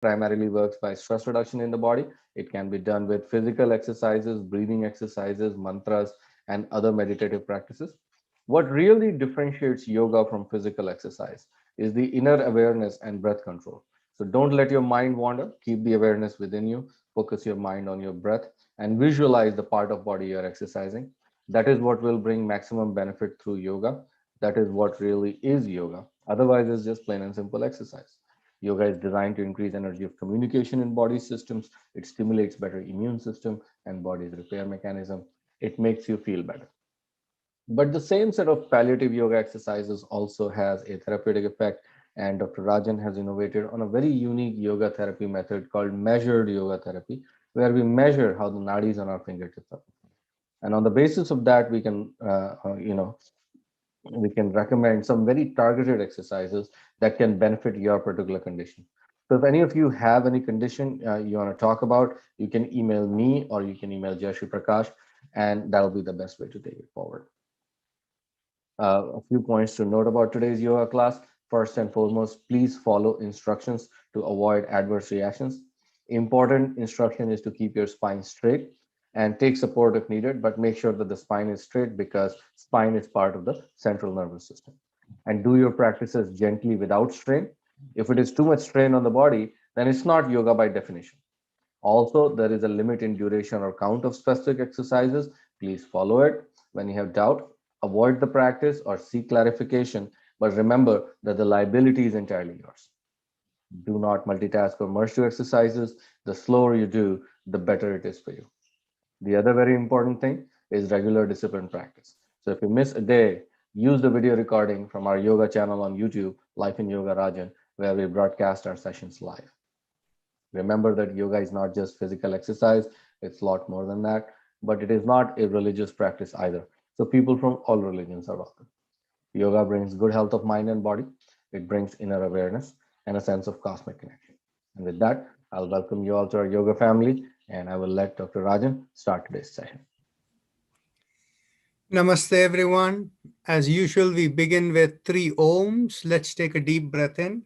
primarily works by stress reduction in the body. It can be done with physical exercises, breathing exercises, mantras, and other meditative practices. What really differentiates yoga from physical exercise is the inner awareness and breath control. So don't let your mind wander. Keep the awareness within you. Focus your mind on your breath and visualize the part of body you're exercising. That is what will bring maximum benefit through yoga. That is what really is yoga. Otherwise, it's just plain and simple exercise. Yoga is designed to increase energy of communication in body systems. It stimulates better immune system and body's repair mechanism. It makes you feel better. But the same set of palliative yoga exercises also has a therapeutic effect, and Dr. Rajan has innovated on a very unique yoga therapy method called measured yoga therapy, where we measure how the nadis on our fingertips are. And on the basis of that, we can recommend some very targeted exercises that can benefit your particular condition. So if any of you have any condition you want to talk about, you can email me or you can email Jayashree Prakash, and that'll be the best way to take it forward. A few points to note about today's yoga class. First and foremost, please follow instructions to avoid adverse reactions. Important instruction is to keep your spine straight and take support if needed, but make sure that the spine is straight because spine is part of the central nervous system. And do your practices gently without strain. If it is too much strain on the body, then it's not yoga by definition. Also, there is a limit in duration or count of specific exercises. Please follow it. When you have doubt, avoid the practice or seek clarification. But remember that the liability is entirely yours. Do not multitask or merge two exercises. The slower you do, the better it is for you. The other very important thing is regular discipline practice. So if you miss a day, use the video recording from our yoga channel on YouTube, Life in Yoga Rajan, where we broadcast our sessions live. Remember that yoga is not just physical exercise, it's a lot more than that, but it is not a religious practice either. So people from all religions are welcome. Yoga brings good health of mind and body, it brings inner awareness and a sense of cosmic connection. And with that, I'll welcome you all to our yoga family, and I will let Dr. Rajan start today's session. Namaste, everyone. As usual, we begin with 3 ohms. Let's take a deep breath in.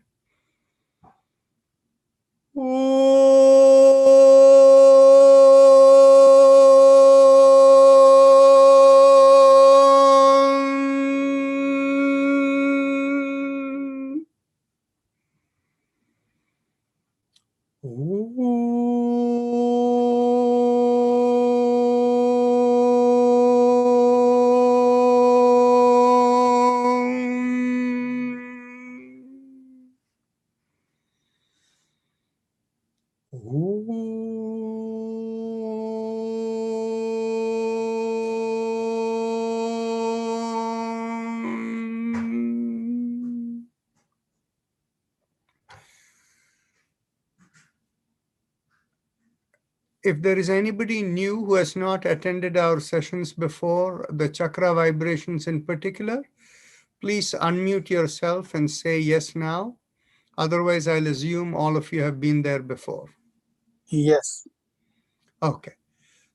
If there is anybody new who has not attended our sessions before, the chakra vibrations in particular, please unmute yourself and say yes now. Otherwise, I'll assume all of you have been there before. Yes. Okay.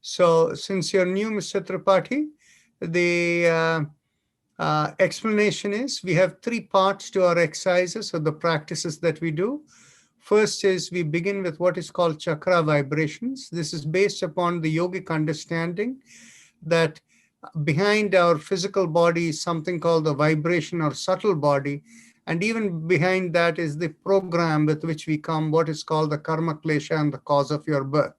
So since you're new, Mr. Tripathi, the explanation is we have 3 parts to our exercises or the practices that we do. First is we begin with what is called chakra vibrations. This is based upon the yogic understanding that behind our physical body is something called the vibration or subtle body. And even behind that is the program with which we come, what is called the karma klesha and the cause of your birth.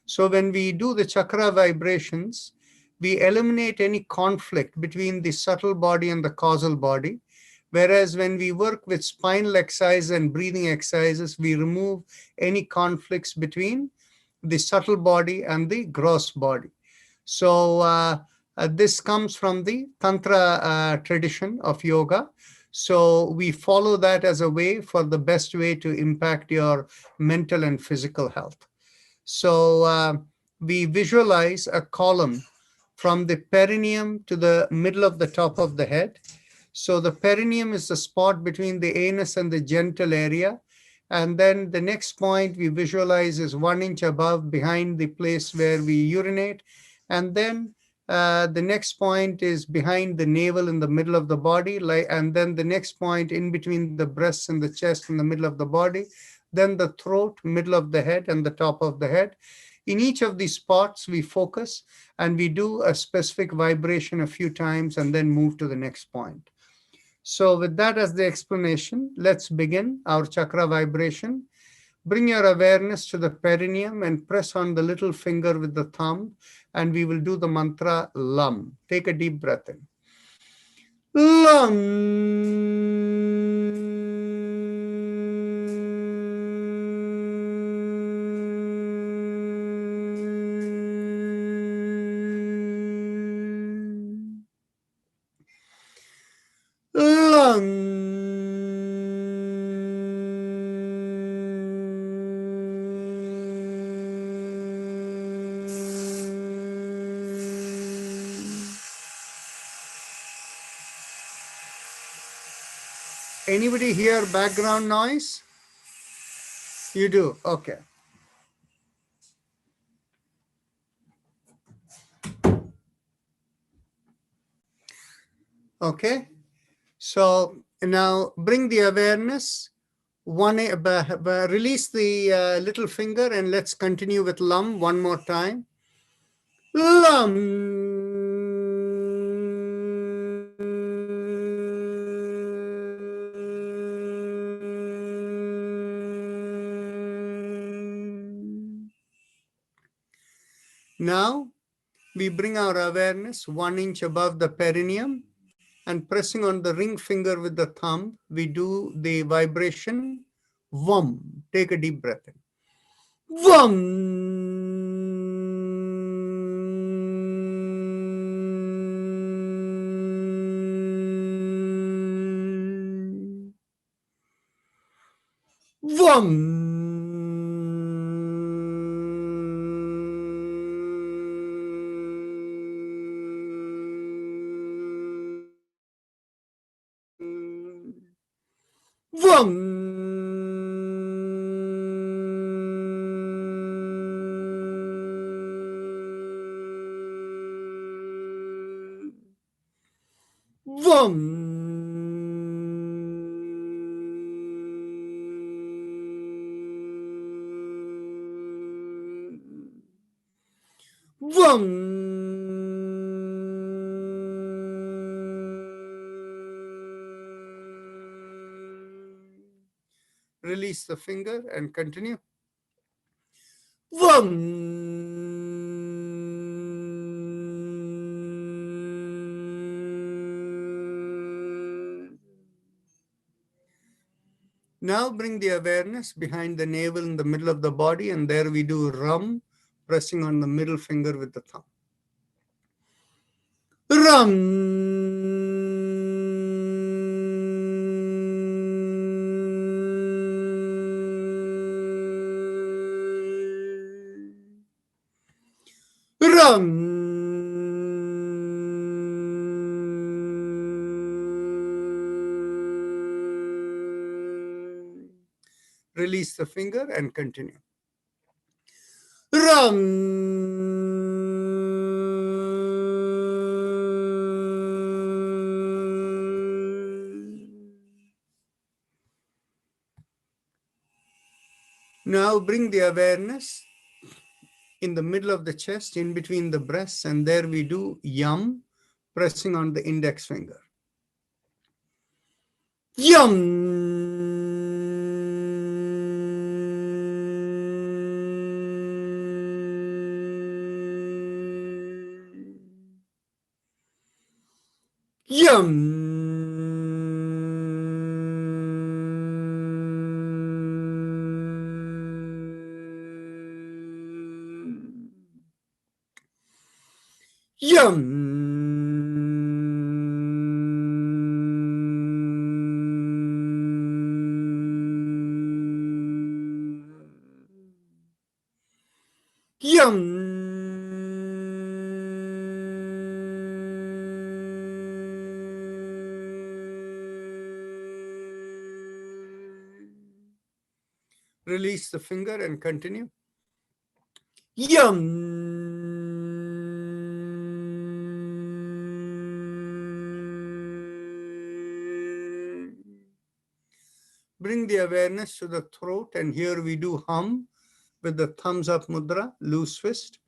So when we do the chakra vibrations, we eliminate any conflict between the subtle body and the causal body. Whereas when we work with spinal exercises and breathing exercises, we remove any conflicts between the subtle body and the gross body. So this comes from the Tantra tradition of yoga. So we follow that as a way for the best way to impact your mental and physical health. So we visualize a column from the perineum to the middle of the top of the head. So the perineum is the spot between the anus and the genital area. And then the next point we visualize is 1 inch above behind the place where we urinate. And then the next point is behind the navel in the middle of the body. And then the next point in between the breasts and the chest in the middle of the body. then the throat, middle of the head, and the top of the head. In each of these spots, we focus and we do a specific vibration a few times and then move to the next point. So with that as the explanation, let's begin our chakra vibration. Bring your awareness to the perineum and press on the little finger with the thumb, and we will do the mantra LAM. Take a deep breath in. Anybody hear background noise? You do? Okay. Okay. So now bring the awareness. Release the little finger and let's continue with LAM one more time. LAM. Now we bring our awareness 1 inch above the perineum and pressing on the ring finger with the thumb, we do the vibration VUM. Take a deep breath in. VUM. VUM. Vum. Vum. Vum. Release the finger and continue. Now bring the awareness behind the navel in the middle of the body, and there we do RUM, pressing on the middle finger with the thumb. RUM. RUM. Release the finger and continue. RUM. Now bring the awareness in the middle of the chest, in between the breasts, and there we do YUM, pressing on the index finger. YUM. YUM. YUM. YUM. Release the finger and continue. YUM. bring the awareness to the throat, and here we do hum with the thumbs up mudra, loose fist.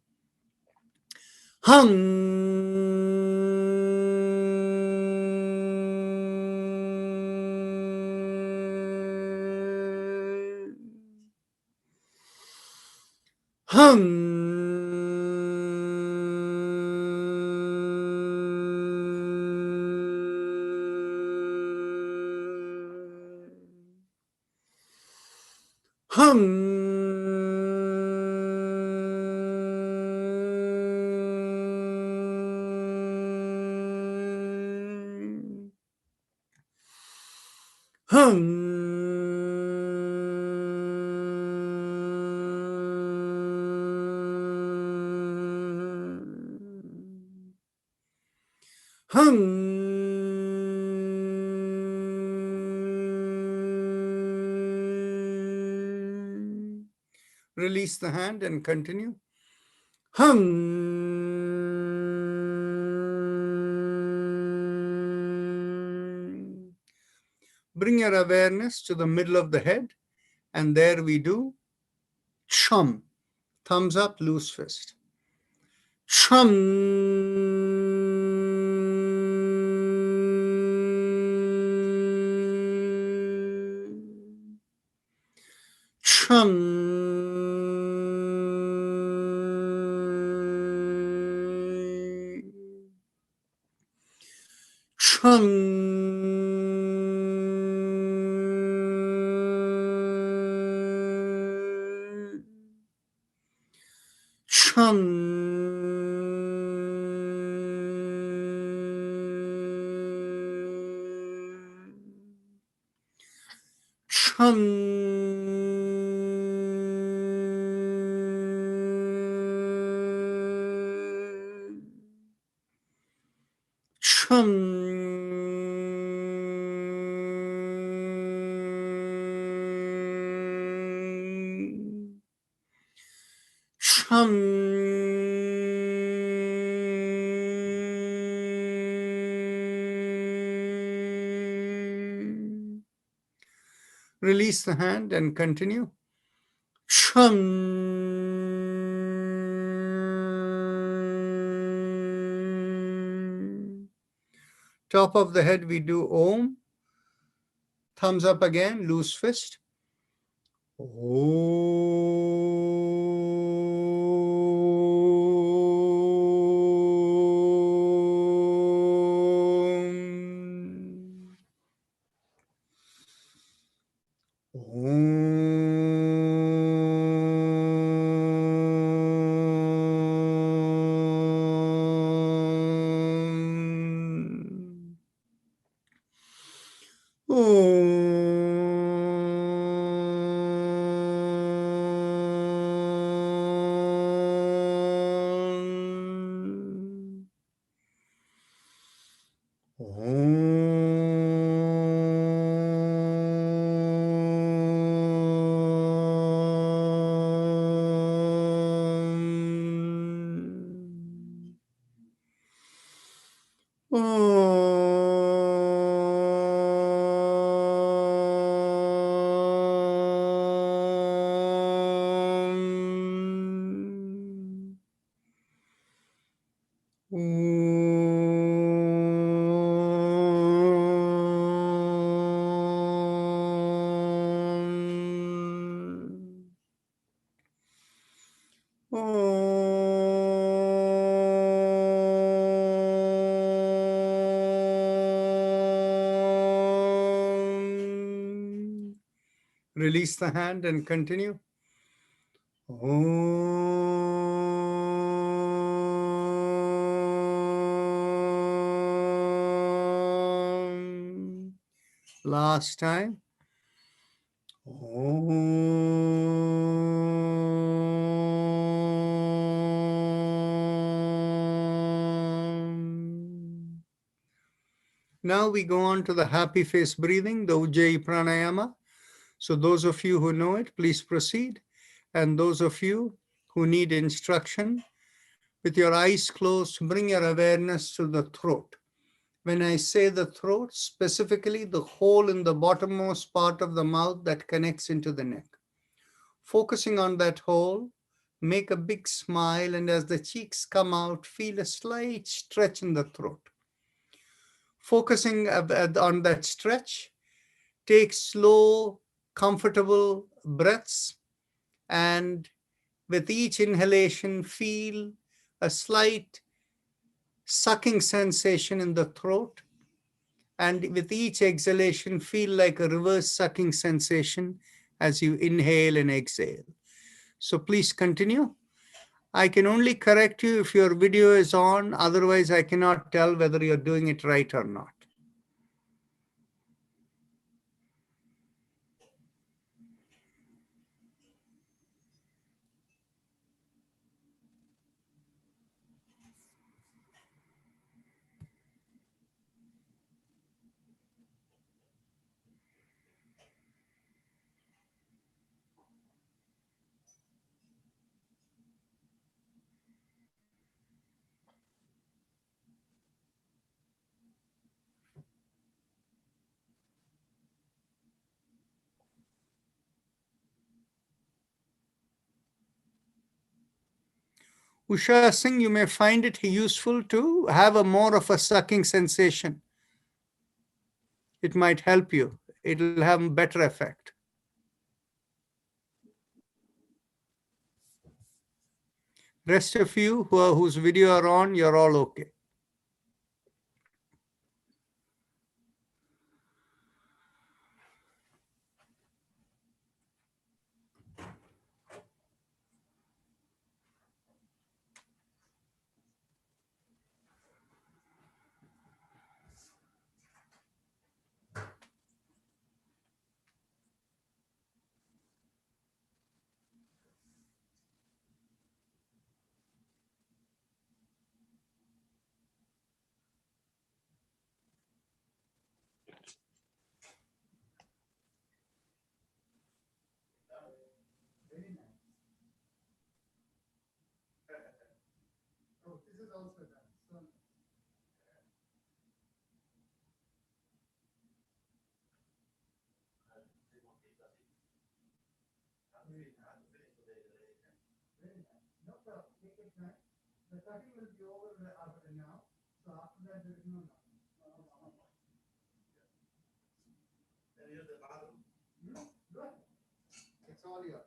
Release the hand and continue. Bring your awareness to the middle of the head, and there we do chum, thumbs up, loose fist. Chum. Chum. Release the hand and continue. Top of the head, we do Om. Thumbs up again, loose fist. Release the hand and continue. Last time. Now we go on to the happy face breathing, the Ujjayi Pranayama. So those of you who know it, please proceed. And those of you who need instruction, with your eyes closed, bring your awareness to the throat. When I say the throat, specifically the hole in the bottommost part of the mouth that connects into the neck. Focusing on that hole, make a big smile, and as the cheeks come out, feel a slight stretch in the throat. Focusing on that stretch, take slow, comfortable breaths, and with each inhalation, feel a slight sucking sensation in the throat. And with each exhalation, feel like a reverse sucking sensation as you inhale and exhale. So please continue. I can only correct you if your video is on. Otherwise, I cannot tell whether you're doing it right or not. Usha Singh, you may find it useful to have a more of a sucking sensation. It might help you. It'll have a better effect. Rest of you whose video are on, you're all okay. This is also done. No problem. Take your time. The cutting will be over after now. So after that, there is no. Good. It's all yours.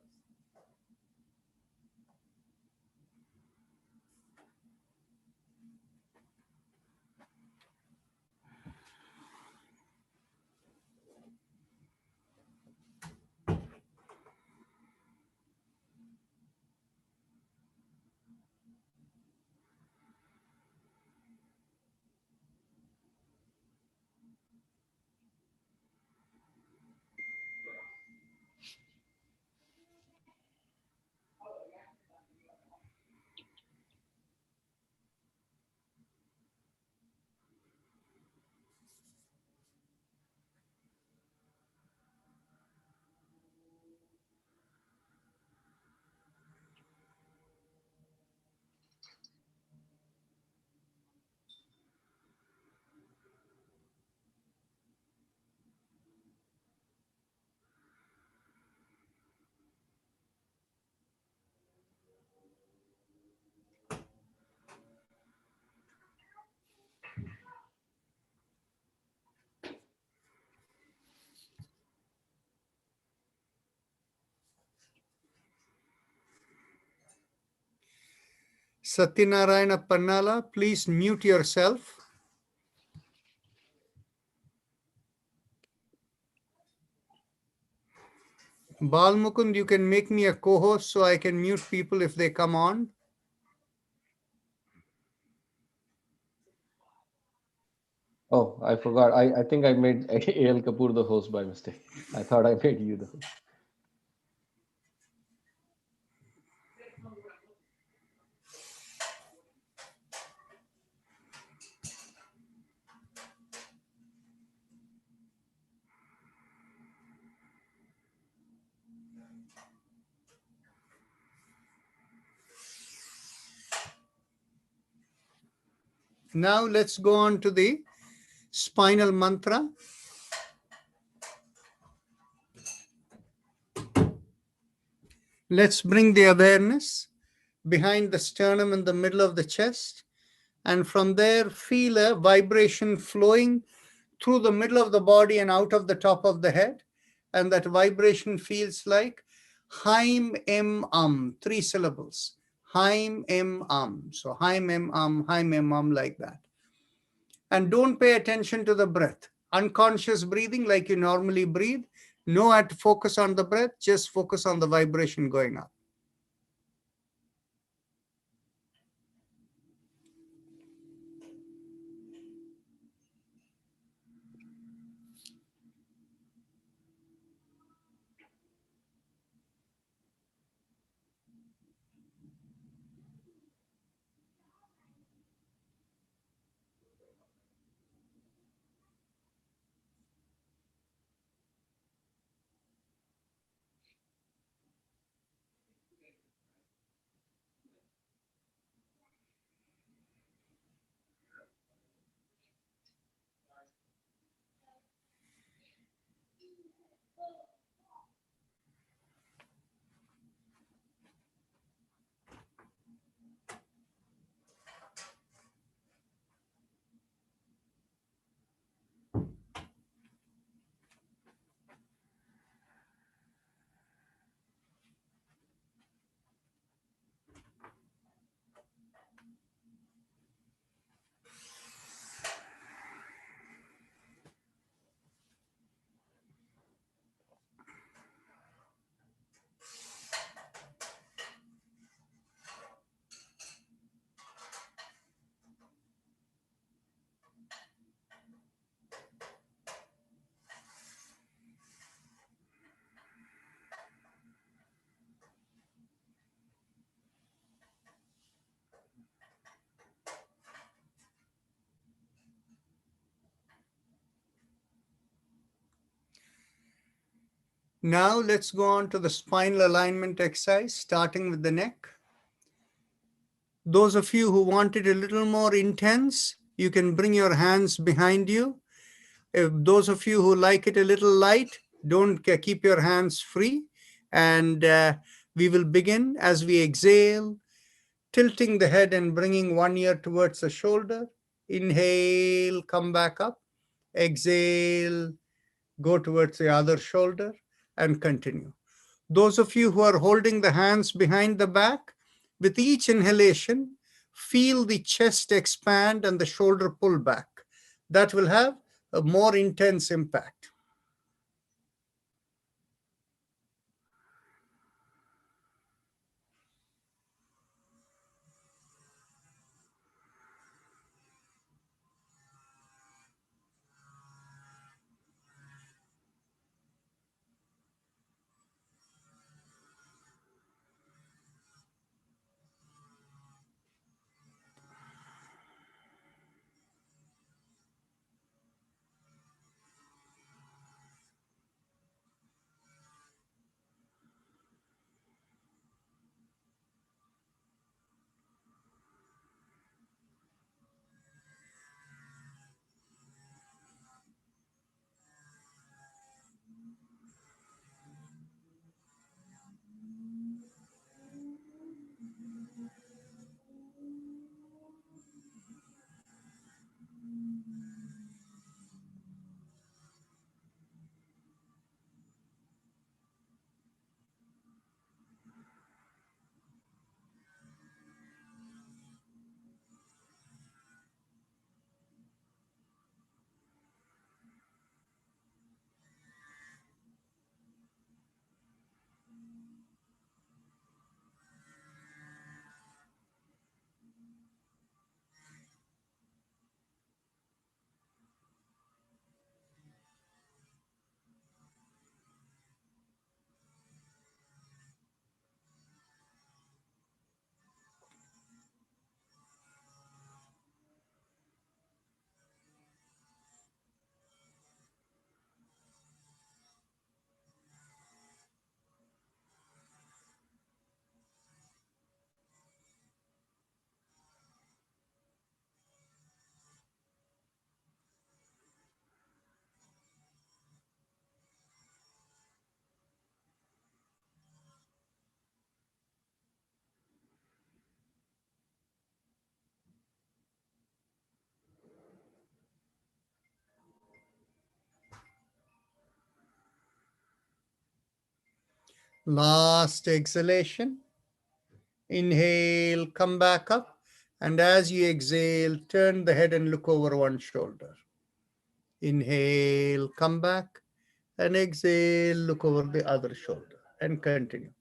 Satyanarayana Pannala, please mute yourself. Balmukund, you can make me a co-host so I can mute people if they come on. Oh, I forgot. I think I made A.L. Kapoor the host by mistake. I thought I made you the host. Now let's go on to the spinal mantra. Let's bring the awareness behind the sternum in the middle of the chest. And from there, feel a vibration flowing through the middle of the body and out of the top of the head. And that vibration feels like Haim Em Am, 3 syllables. Haim Em Am. So Haim Em Am, like that. And don't pay attention to the breath. Unconscious breathing, like you normally breathe. No at focus on the breath, just focus on the vibration going up. Now let's go on to the spinal alignment exercise, starting with the neck. Those of you who want it a little more intense, you can bring your hands behind you. If those of you who like it a little light, don't keep your hands free. And we will begin as we exhale, tilting the head and bringing one ear towards the shoulder. Inhale, come back up. Exhale, go towards the other shoulder and continue. Those of you who are holding the hands behind the back, with each inhalation, feel the chest expand and the shoulder pull back. That will have a more intense impact. Last exhalation. Inhale, come back up. And as you exhale, turn the head and look over one shoulder. Inhale, come back. And exhale, look over the other shoulder. And continue.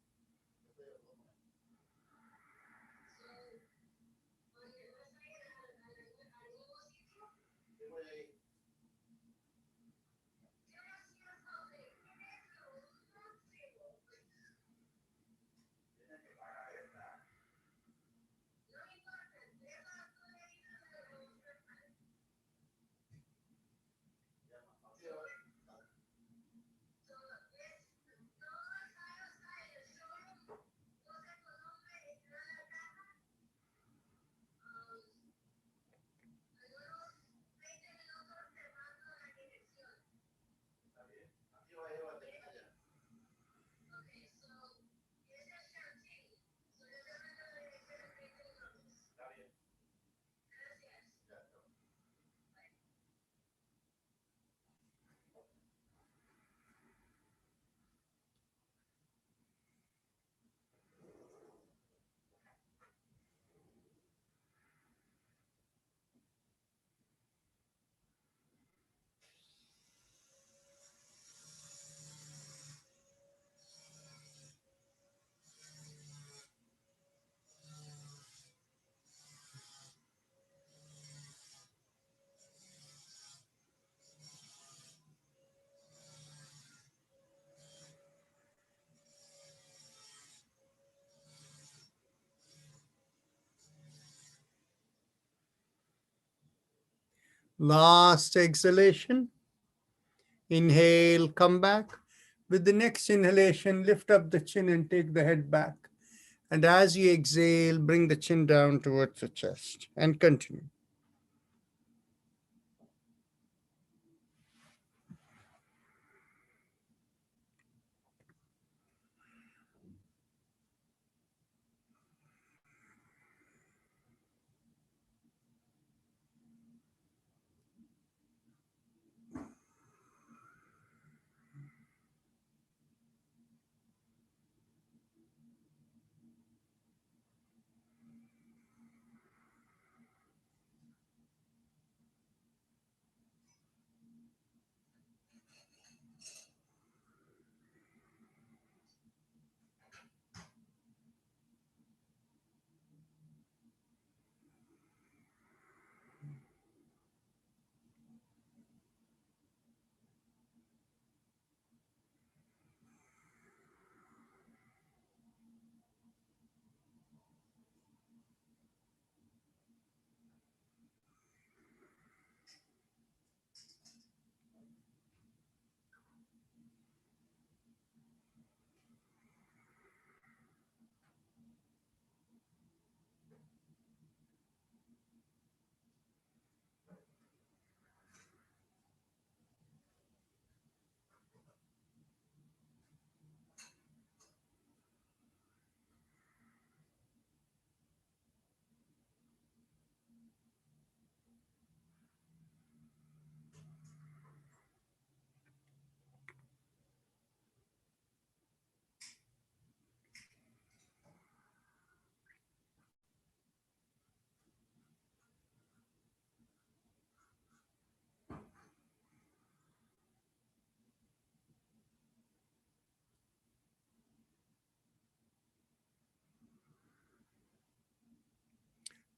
Last exhalation. Inhale, come back. With the next inhalation, lift up the chin and take the head back. And as you exhale, bring the chin down towards the chest and continue.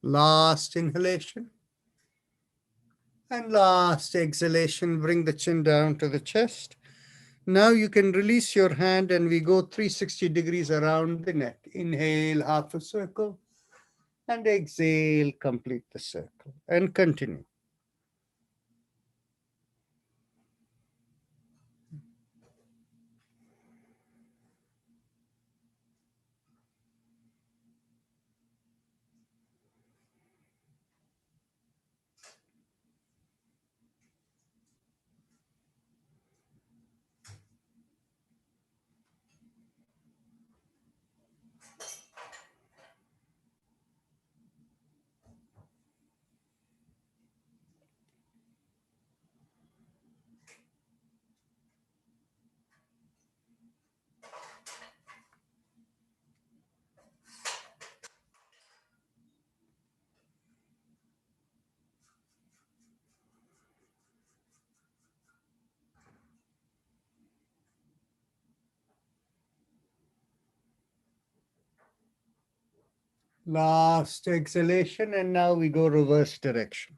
Last inhalation. And last exhalation, bring the chin down to the chest. Now you can release your hand and we go 360 degrees around the neck. Inhale, half a circle. And exhale, complete the circle. And continue. Last exhalation, and now we go reverse direction.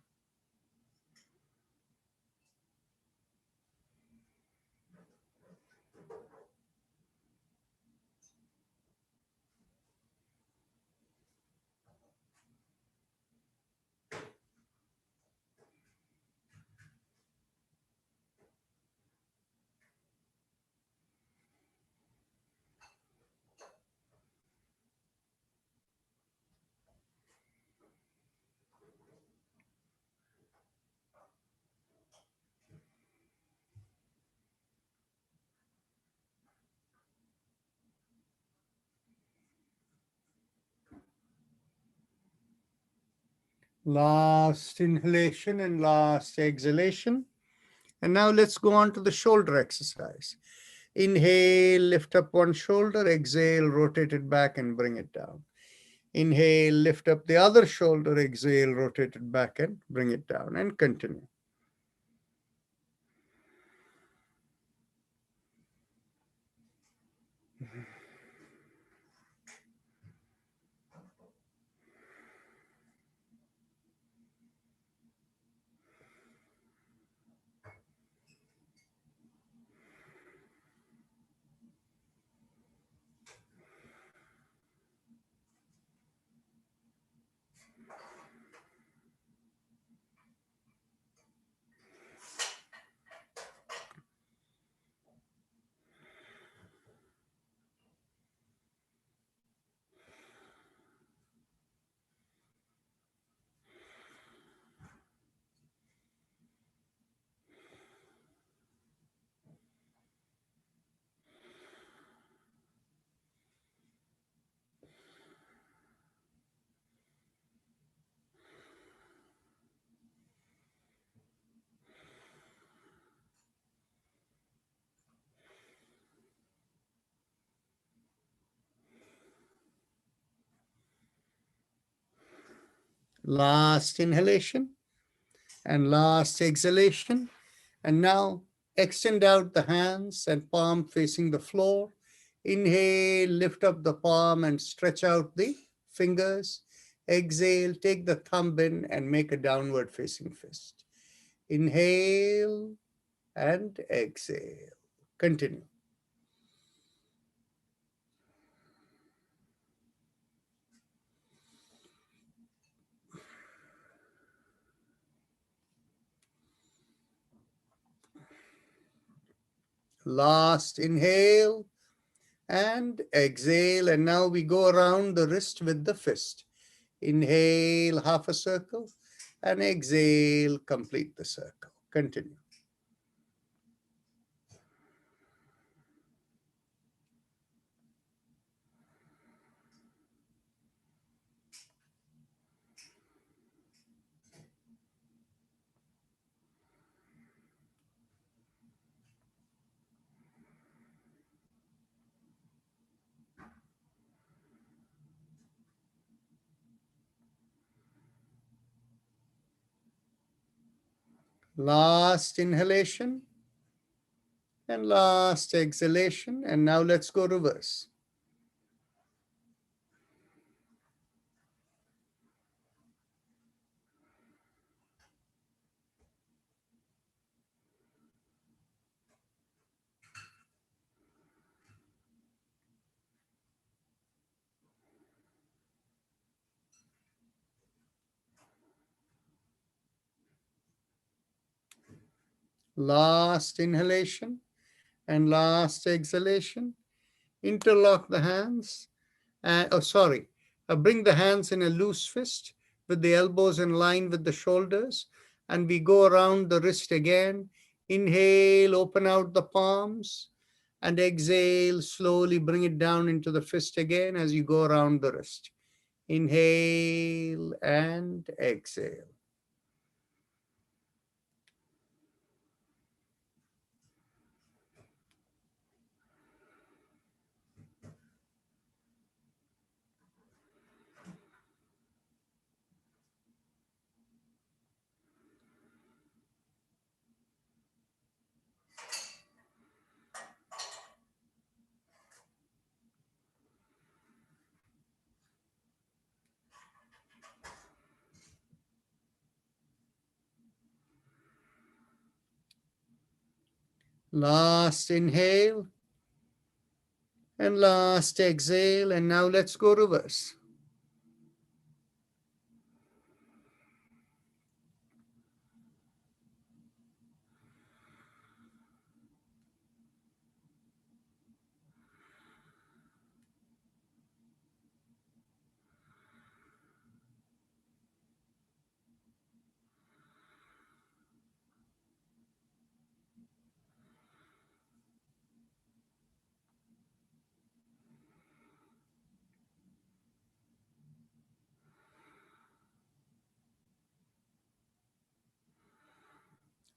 Last inhalation and last exhalation. And now let's go on to the shoulder exercise. Inhale, lift up one shoulder, exhale, rotate it back and bring it down. Inhale, lift up the other shoulder, exhale, rotate it back and bring it down, and continue. Last inhalation and last exhalation. And now extend out the hands and palm facing the floor. Inhale, lift up the palm and stretch out the fingers. Exhale, take the thumb in and make a downward facing fist. Inhale and exhale. Continue. Last inhale and exhale. And now we go around the wrist with the fist. Inhale, half a circle, and exhale, complete the circle. Continue. Last inhalation and last exhalation. And now let's go reverse. Last inhalation and last exhalation. Interlock the hands. Bring the hands in a loose fist with the elbows in line with the shoulders. And we go around the wrist again. Inhale, open out the palms. And exhale, slowly bring it down into the fist again as you go around the wrist. Inhale and exhale. Last inhale and last exhale. And now let's go reverse.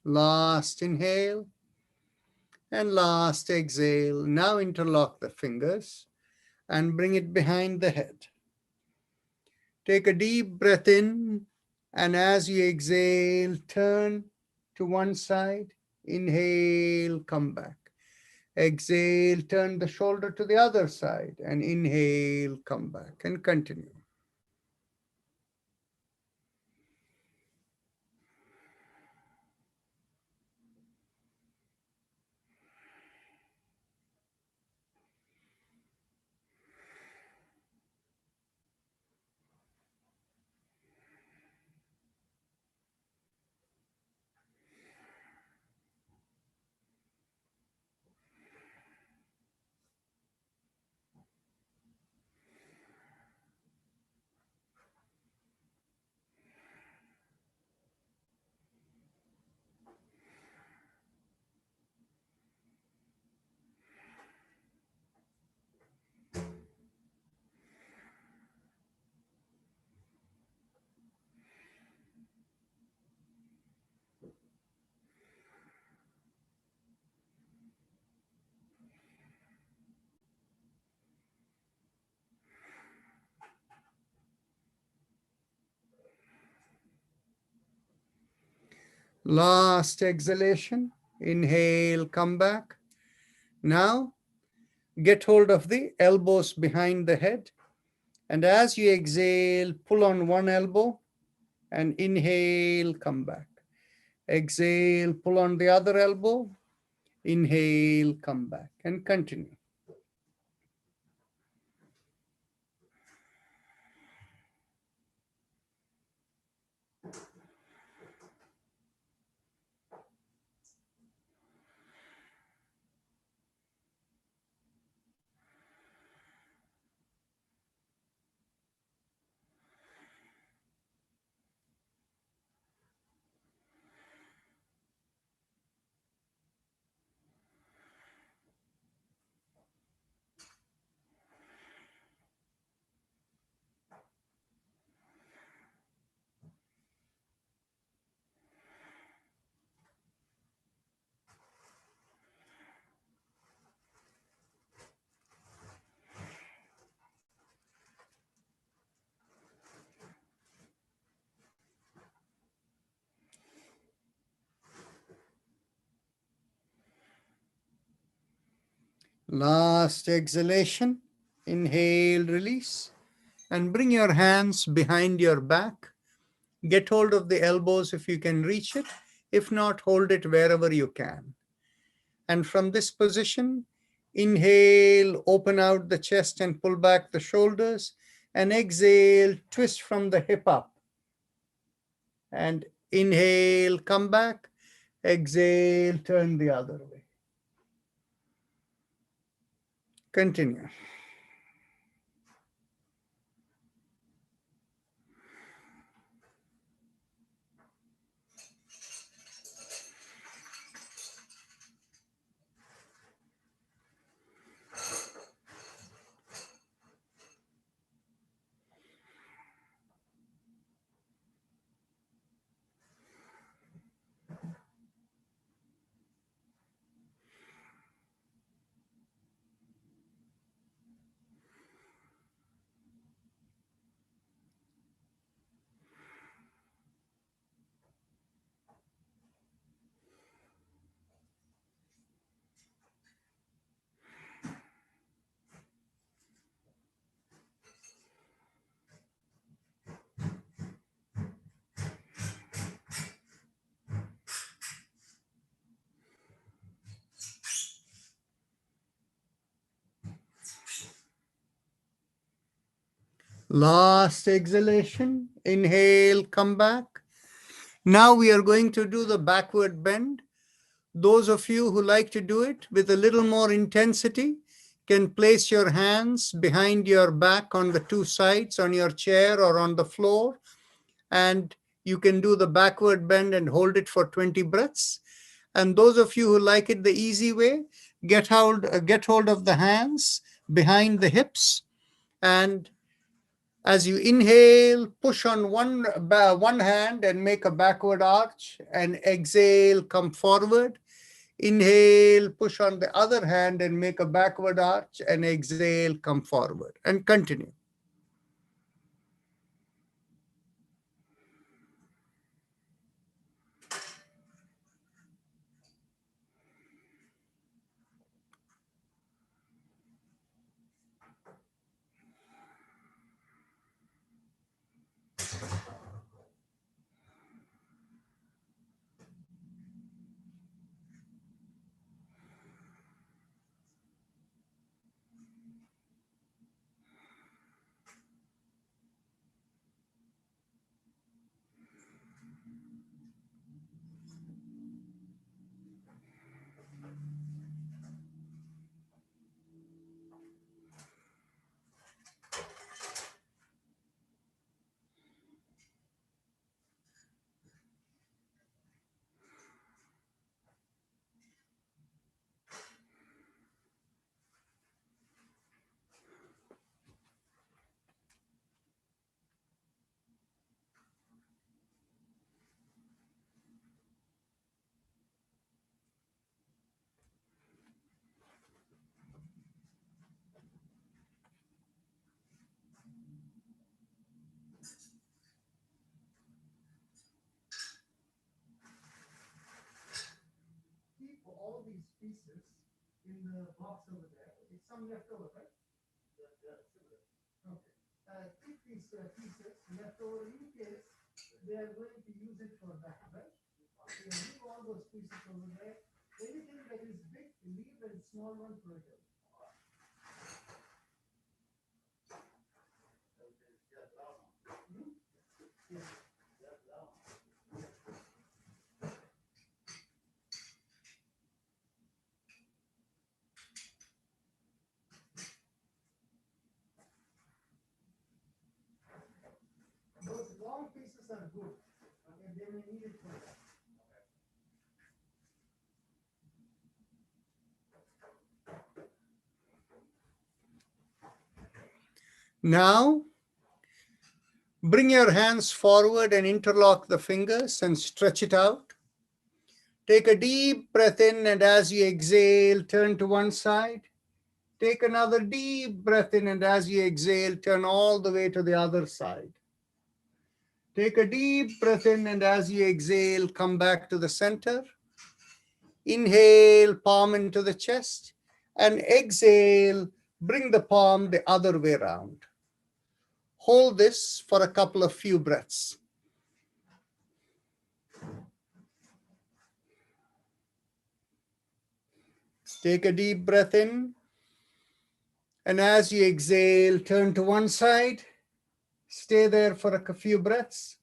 Last inhale and last exhale. Now interlock the fingers and bring it behind the head. Take a deep breath in, and as you exhale, turn to one side. Inhale, come back. Exhale, turn the shoulder to the other side, and inhale, come back, and continue. Last exhalation. Inhale, come back. Now, get hold of the elbows behind the head. And as you exhale, pull on one elbow and inhale, come back. Exhale, pull on the other elbow. Inhale, come back, and continue. Last exhalation. Inhale, release, and bring your hands behind your back. Get hold of the elbows if you can reach it. If not, hold it wherever you can. And from this position, inhale, open out the chest and pull back the shoulders. And exhale, twist from the hip up. And inhale, come back. Exhale, turn the other way. Continue. Last exhalation. Inhale, come back. Now we are going to do the backward bend. Those of you who like to do it with a little more intensity can place your hands behind your back on the two sides on your chair or on the floor, and you can do the backward bend and hold it for 20 breaths. And those of you who like it the easy way, get hold of the hands behind the hips, and as you inhale, push on one hand and make a backward arch, and exhale, come forward. Inhale, push on the other hand and make a backward arch, and exhale, come forward, and continue. Keep all these pieces in the box over there. Okay, some left over, right? Okay. Keep these pieces left over in case they are going to use it for that, right? Okay, leave all those pieces over there. Anything that is big, leave, and small one for it. Those long pieces are good. Okay, they may need it for that. Now, bring your hands forward and interlock the fingers and stretch it out. Take a deep breath in, and as you exhale, turn to one side. Take another deep breath in, and as you exhale, turn all the way to the other side. Take a deep breath in, and as you exhale, come back to the center. Inhale, palm into the chest, and exhale, bring the palm the other way around. Hold this for a couple of few breaths. Take a deep breath in, and as you exhale, turn to one side. Stay there for a few breaths.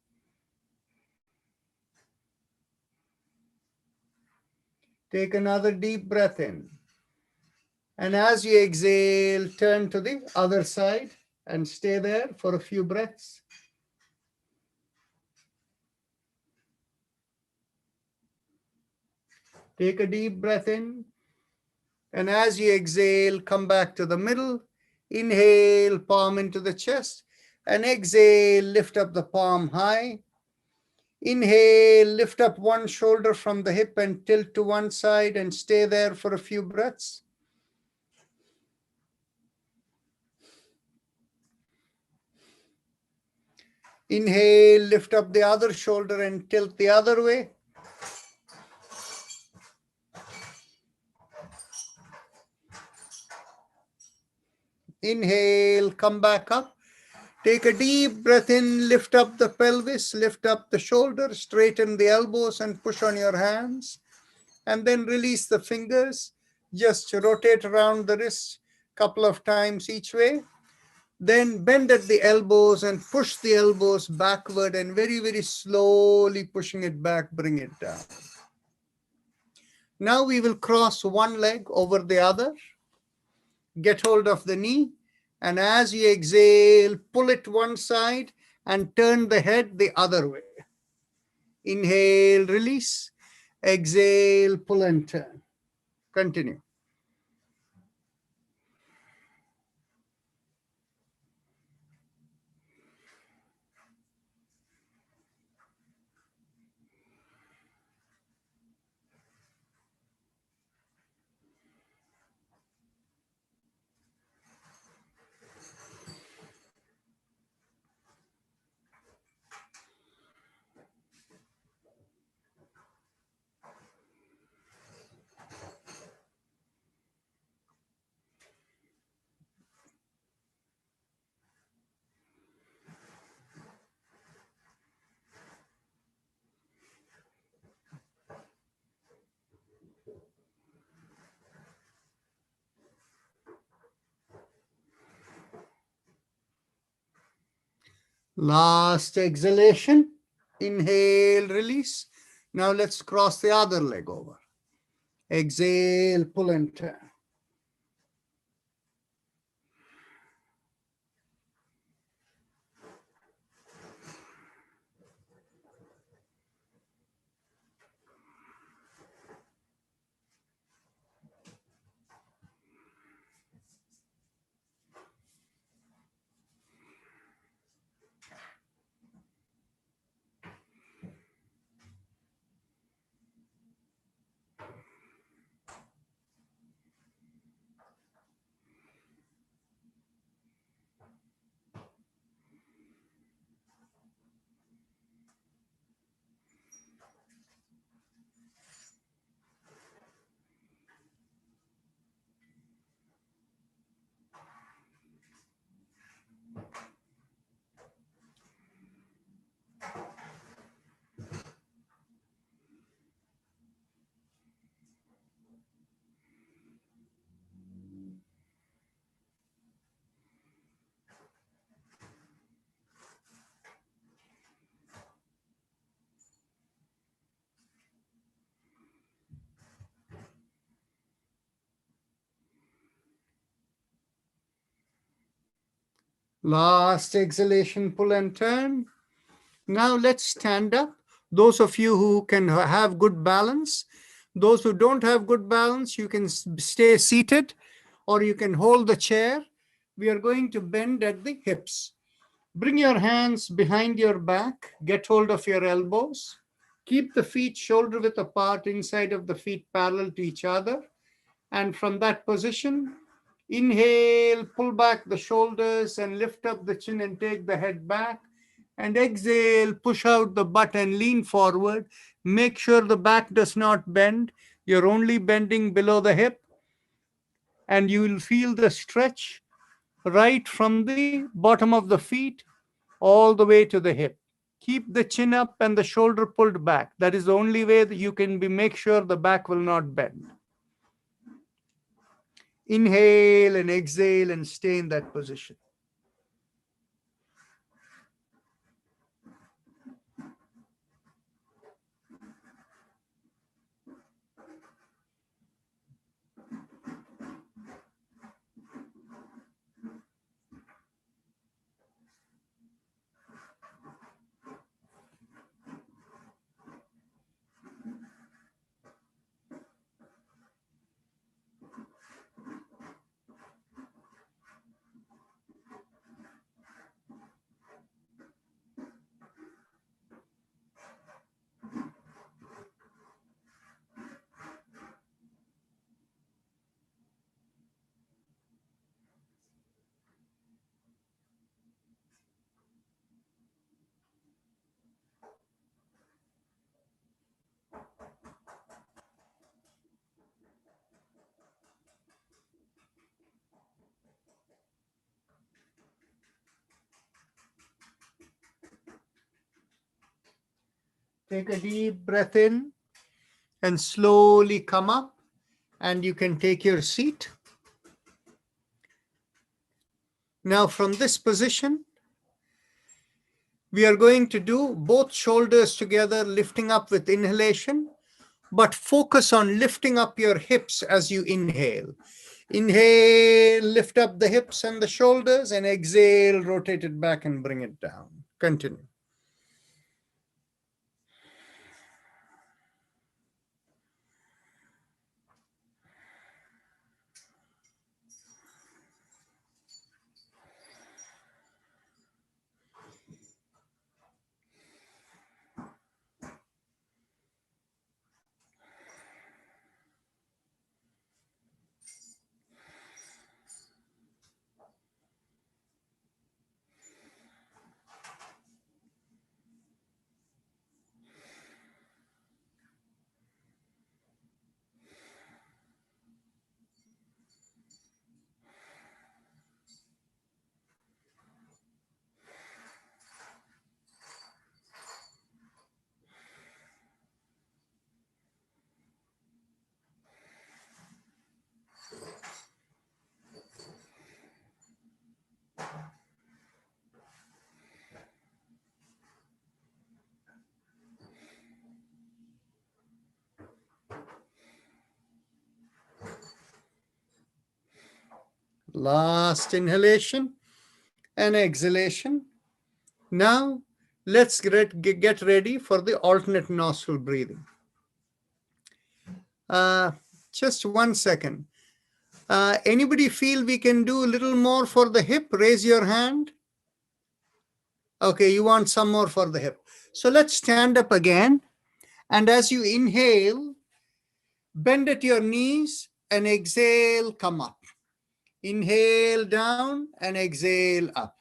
Take another deep breath in. And as you exhale, turn to the other side and stay there for a few breaths. Take a deep breath in. And as you exhale, come back to the middle. Inhale, palm into the chest. And exhale, lift up the palm high. Inhale, lift up one shoulder from the hip and tilt to one side and stay there for a few breaths. Inhale, lift up the other shoulder and tilt the other way. Inhale, come back up. Take a deep breath in, lift up the pelvis, lift up the shoulders, straighten the elbows and push on your hands. And then release the fingers. Just rotate around the wrist a couple of times each way. Then bend at the elbows and push the elbows backward and very, very slowly pushing it back, bring it down. Now we will cross one leg over the other. Get hold of the knee. And as you exhale, pull it one side and turn the head the other way. Inhale, release. Exhale, pull and turn. Continue. Last exhalation. Inhale, release. Now let's cross the other leg over. Exhale, pull and turn. Last exhalation, pull and turn. Now let's stand up. Those of you who can have good balance, those who don't have good balance, you can stay seated or you can hold the chair. We are going to bend at the hips. Bring your hands behind your back. Get hold of your elbows. Keep the feet shoulder width apart, inside of the feet parallel to each other. And from that position, inhale, pull back the shoulders and lift up the chin and take the head back. And exhale, push out the butt and lean forward. Make sure the back does not bend. You're only bending below the hip. And you will feel the stretch right from the bottom of the feet all the way to the hip. Keep the chin up and the shoulder pulled back. That is the only way that you can make sure the back will not bend. Inhale and exhale and stay in that position. Take a deep breath in and slowly come up, and you can take your seat. Now from this position, we are going to do both shoulders together, lifting up with inhalation, but focus on lifting up your hips as you inhale. Inhale, lift up the hips and the shoulders, and exhale, rotate it back and bring it down. Continue. Last inhalation and exhalation. Now, let's get ready for the alternate nostril breathing. Just 1 second. Anybody feel we can do a little more for the hip? Raise your hand. Okay, you want some more for the hip. So let's stand up again. And as you inhale, bend at your knees and exhale, come up. Inhale down and exhale up.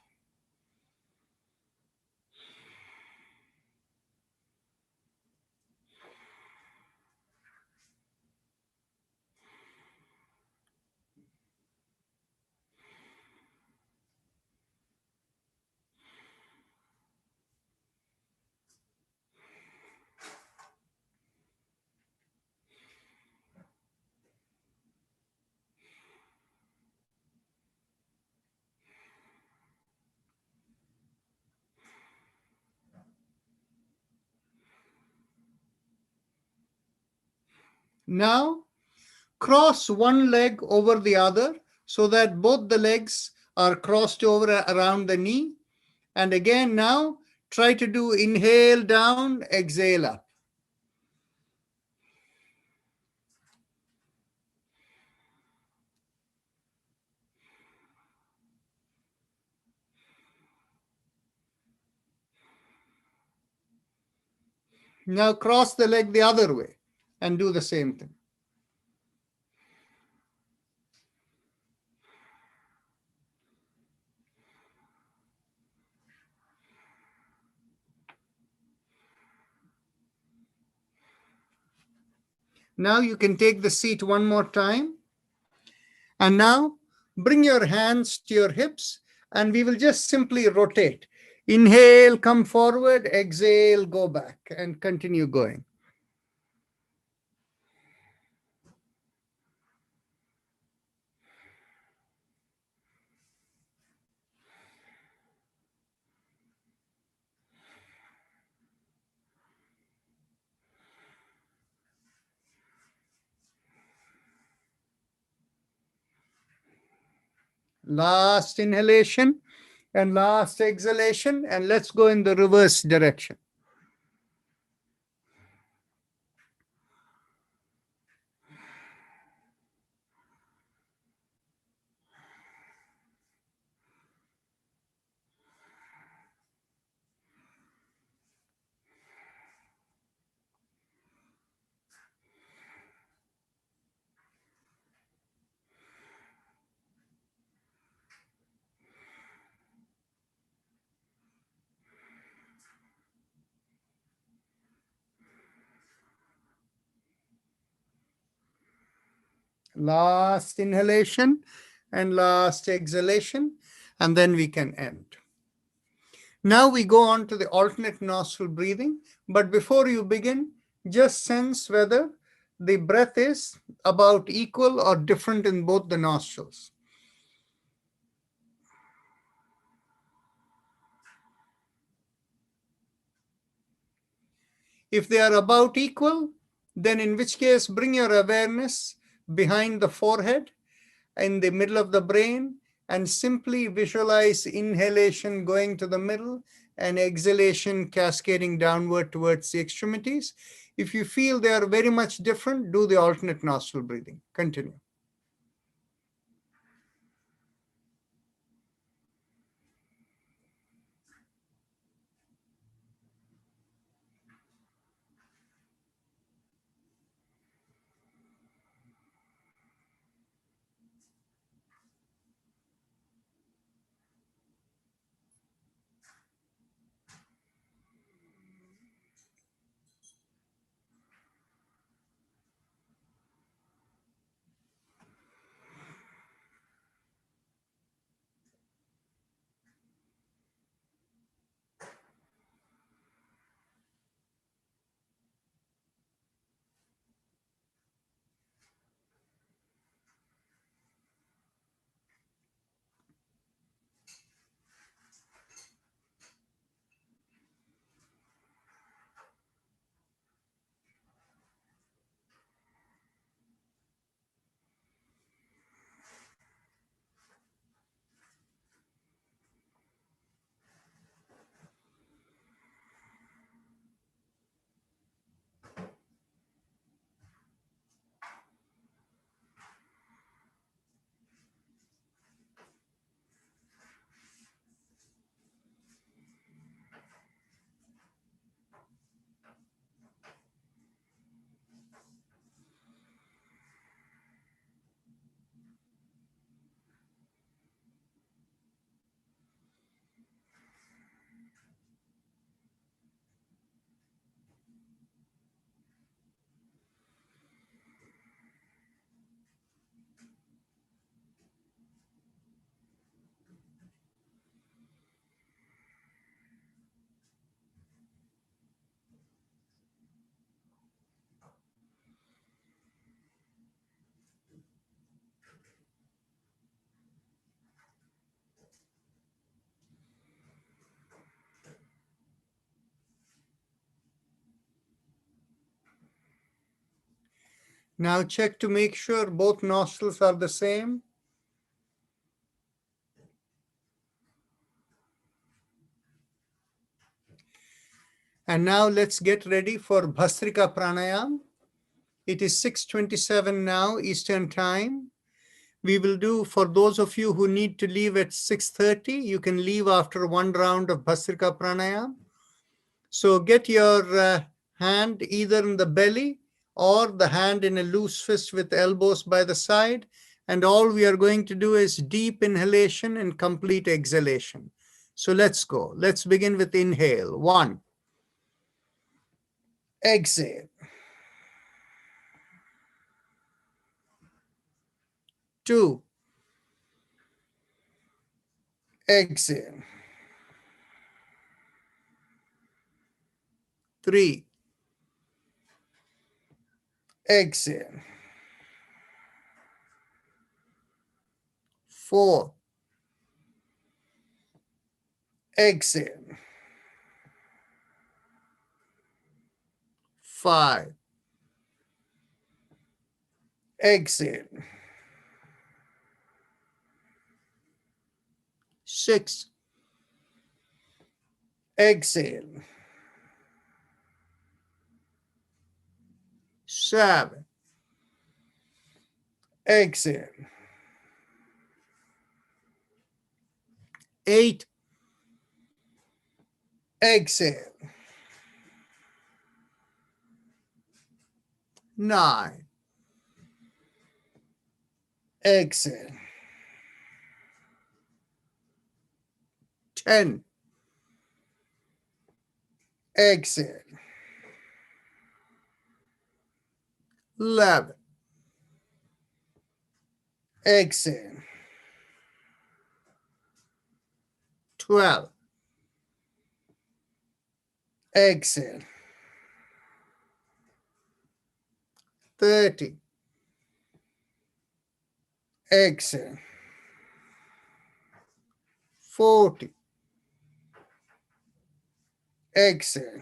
Now, cross one leg over the other so that both the legs are crossed over around the knee. And again, now try to do inhale down, exhale up. Now cross the leg the other way and do the same thing. Now you can take the seat one more time. And now bring your hands to your hips and we will just simply rotate. Inhale, come forward, exhale, go back and continue going. Last inhalation and last exhalation, and let's go in the reverse direction. Last inhalation and last exhalation, and then we can end. Now we go on to the alternate nostril breathing, but before you begin, just sense whether the breath is about equal or different in both the nostrils. If they are about equal, then in which case bring your awareness behind the forehead, in the middle of the brain, and simply visualize inhalation going to the middle and exhalation cascading downward towards the extremities. If you feel they are very much different, do the alternate nostril breathing. Continue. Now check to make sure both nostrils are the same. And now let's get ready for Bhastrika Pranayam. It is 6:27 now, Eastern Time. We will do, for those of you who need to leave at 6:30, you can leave after one round of Bhastrika Pranayam. So get your hand either in the belly or the hand in a loose fist with elbows by the side. And all we are going to do is deep inhalation and complete exhalation. So let's go. Let's begin with inhale. 1. Exhale. 2. Exhale. 3. Exhale. 4. Exhale. 5. Exhale. 6. Exhale. 7. Exhale. 8. Exhale. 9. Exhale. 10. Exhale. 11. Exhale. 12. Exhale. 30. Exhale. 40. Exhale.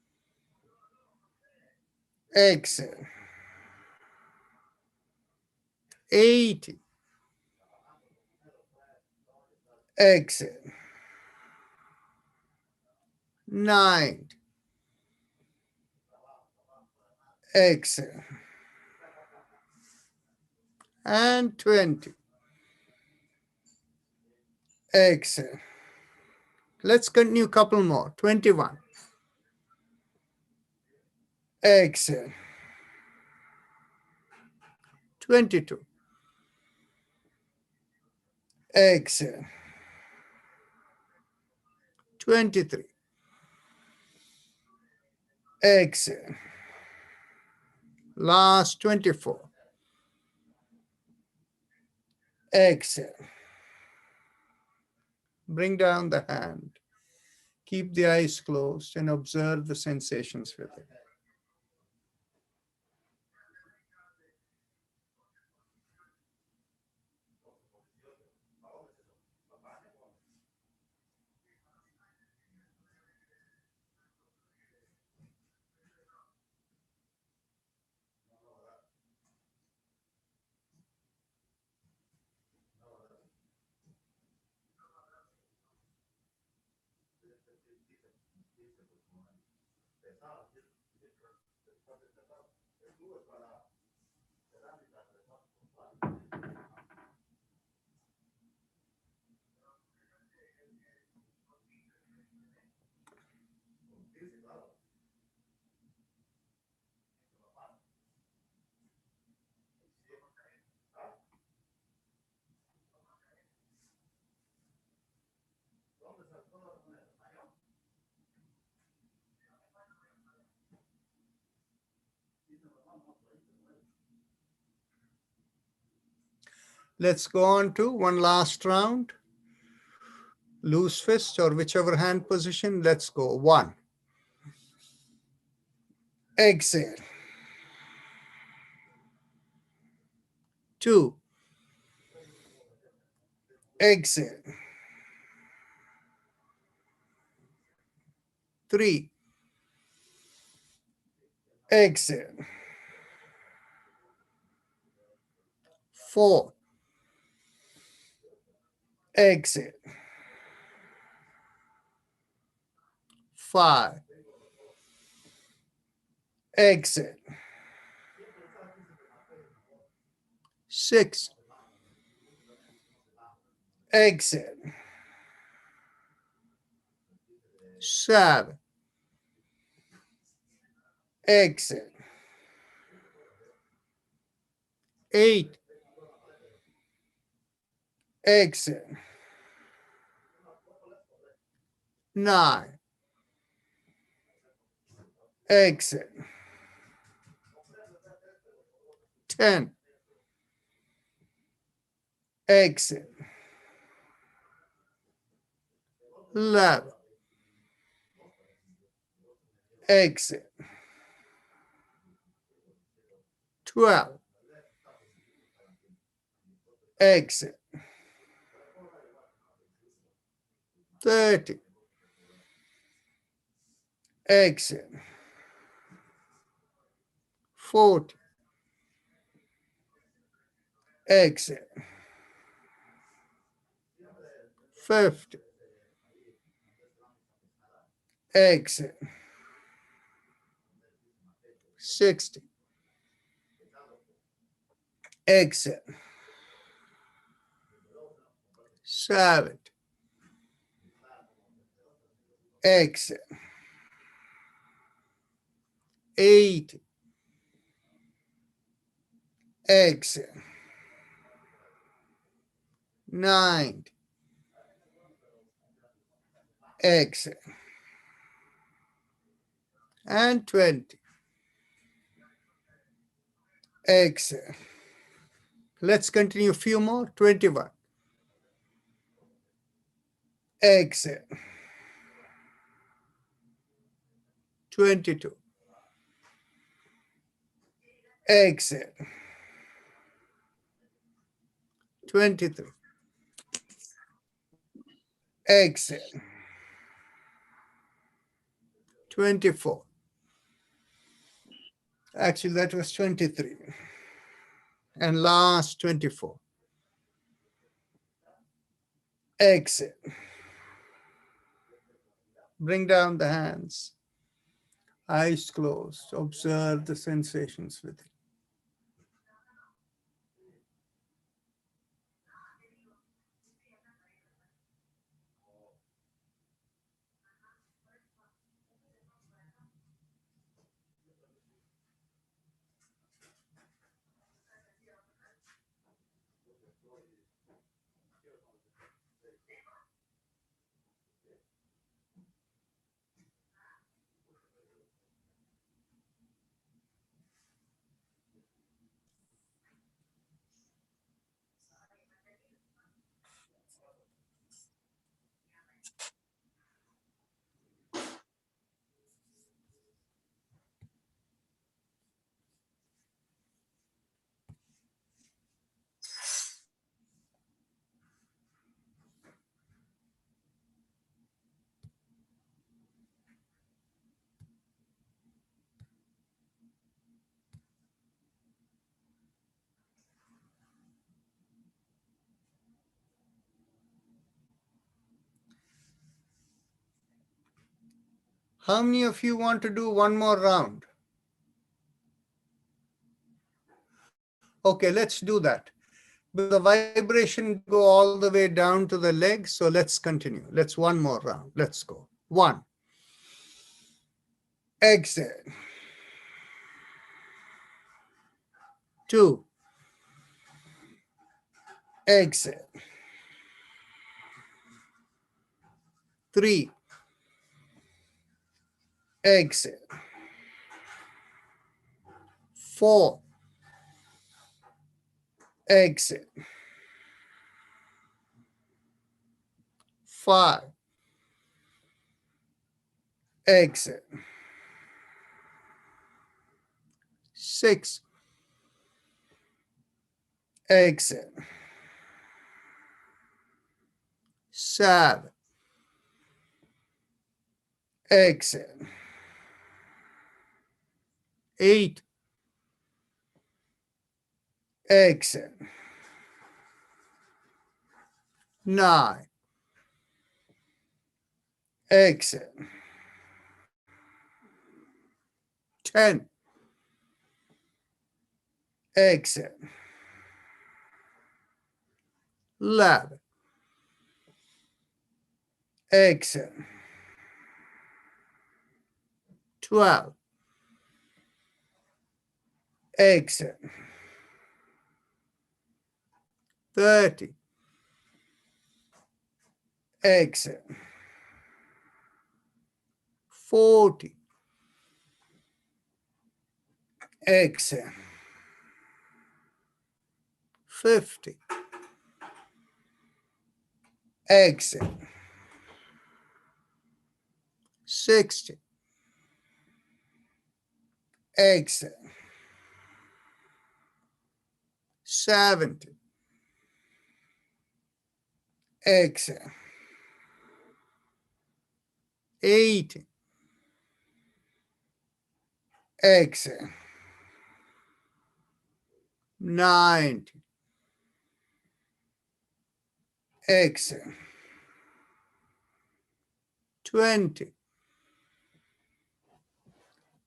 Exhale. 80. Exhale. 90. Exhale. And 20. exhale. Let's continue a couple more. 21. Exhale. 22. Exhale. 23. Exhale. Last 24. Exhale. Bring down the hand. Keep the eyes closed and observe the sensations with it. Let's go on to one last round. Loose fist or whichever hand position. Let's go. 1. Exhale. 2. Exhale. 3. Exhale. 4. Exhale. 5. Exhale. 6. Exhale. 7. Exhale. 8. Exhale. 9. Exhale. 10. Exhale. 11. Exhale. 12. Exhale. 30. Exhale. 40. Exhale. 50. Exhale. 60. Exhale. 70. Exhale. 80. Exhale. 90. Exhale. And 20. Exhale. Let's continue a few more. 21. Exhale. 22. Exhale. 23. Exhale. 24. Actually, that was 23. And last 24. Exhale. Bring down the hands. Eyes closed. Observe the sensations with it. How many of you want to do one more round? Okay, let's do that. But the vibration go all the way down to the leg, so let's continue. Let's one more round. Let's go. 1. Exit. 2. Exit. 3. Exit. 4. Exit. 5. Exit. 6. Exit. 7. Exit. 8. Exit. 9. Exit. 10. Exit. 11. Exit. 12. Exit. 30. Exit. 40. Exit. 50. Exit. 60. Exit. 70. Exit. 80. Exit. 90. Exit. 20.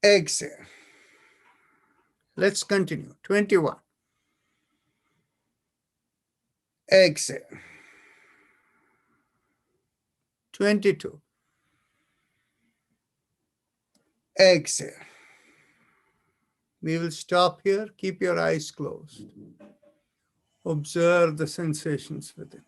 Exit. Let's continue. 21. Exit. 22. Exit. We will stop here. Keep your eyes closed. Observe the sensations within.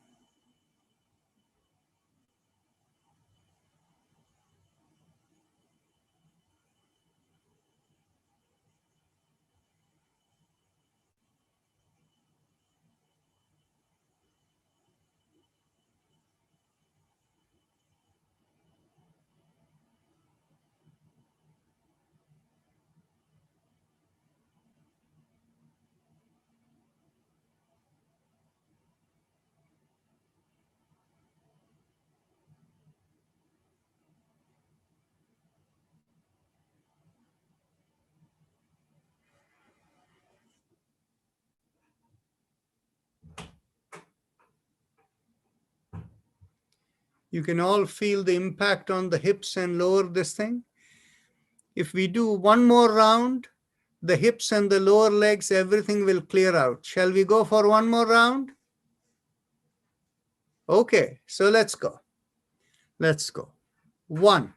You can all feel the impact on the hips and lower this thing. If we do one more round, the hips and the lower legs, everything will clear out. Shall we go for one more round? Okay, so let's go. Let's go. 1.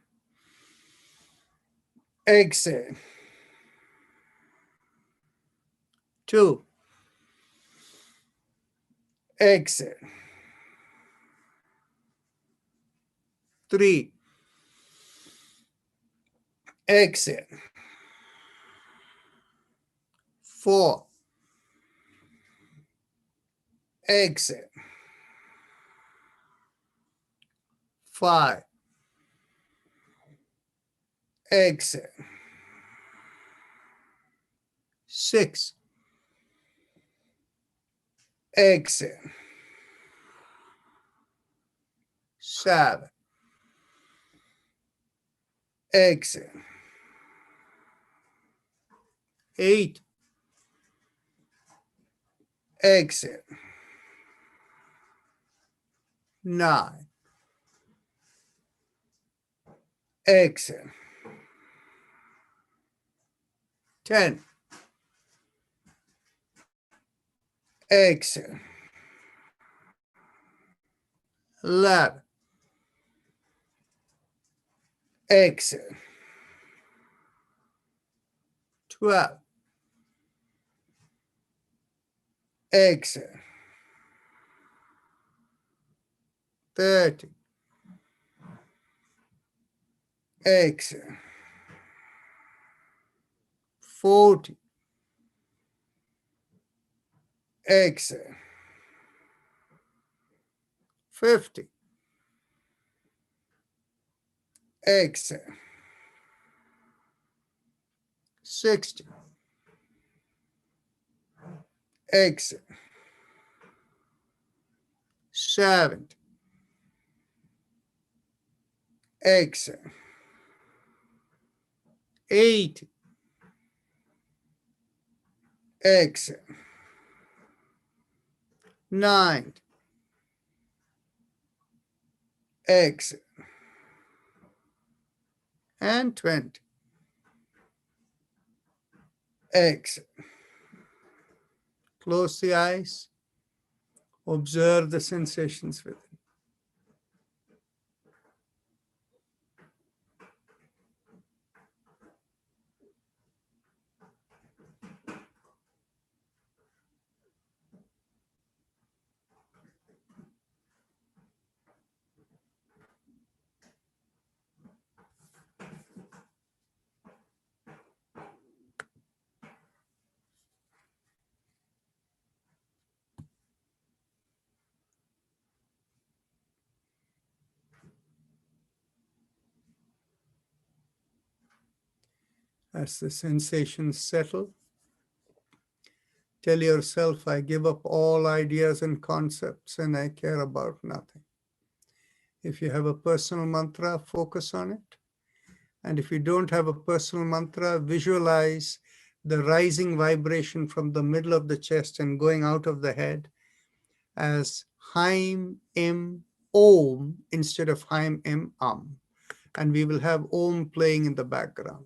Exit. 2. Exit. 3. Exit. 4. Exit. 5. Exit. 6. Exit. 7. Exit. 8. Exit. 9. Exit. 10. Exhale. 11. Exhale. 12. Exhale. 13. Exhale. 14. Exhale. 50. Exhale. 60. Exhale. 70. Exhale. 80. Exhale. 90. Exhale. And 20. Exhale. Close the eyes. Observe the sensations within. As the sensations settle, tell yourself, I give up all ideas and concepts and I care about nothing. If you have a personal mantra, focus on it. And if you don't have a personal mantra, visualize the rising vibration from the middle of the chest and going out of the head as Haim Im Om instead of Haim Im And we will have Om playing in the background.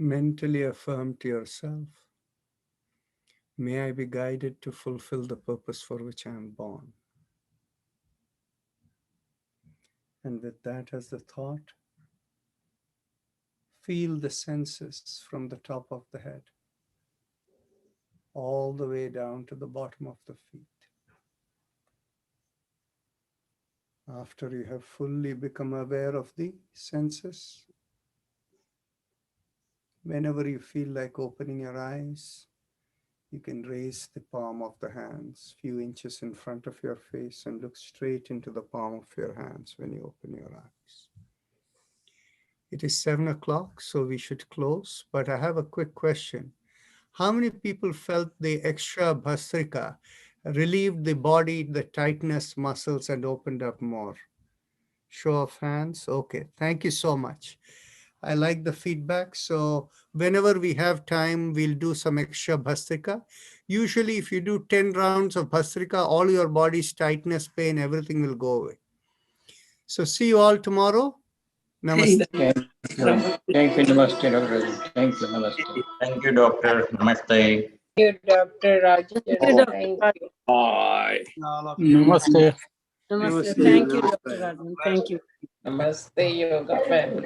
Mentally affirm to yourself, may I be guided to fulfill the purpose for which I am born. And with that as the thought, feel the senses from the top of the head all the way down to the bottom of the feet. After you have fully become aware of the senses, whenever you feel like opening your eyes, you can raise the palm of the hands few inches in front of your face and look straight into the palm of your hands when you open your eyes. It is 7 o'clock, so we should close, but I have a quick question. How many people felt the extra bhastrika relieved the body, the tightness, muscles, and opened up more? Show of hands. Okay, thank you so much. I like the feedback. So whenever we have time, we'll do some extra bhastrika. Usually if you do 10 rounds of bhastrika, all your body's tightness, pain, everything will go away. So see you all tomorrow. Namaste. Thank you. Namaste, Dr. Rajan. Thank you. Namaste. Thank you, doctor. Namaste. Thank you, Dr. Rajesh. Thank you, Dr. Thank Raj. you. Bye. All of you. Namaste. Namaste. Namaste. Thank you, Dr. Rajan. Thank you. Namaste, Yoga family.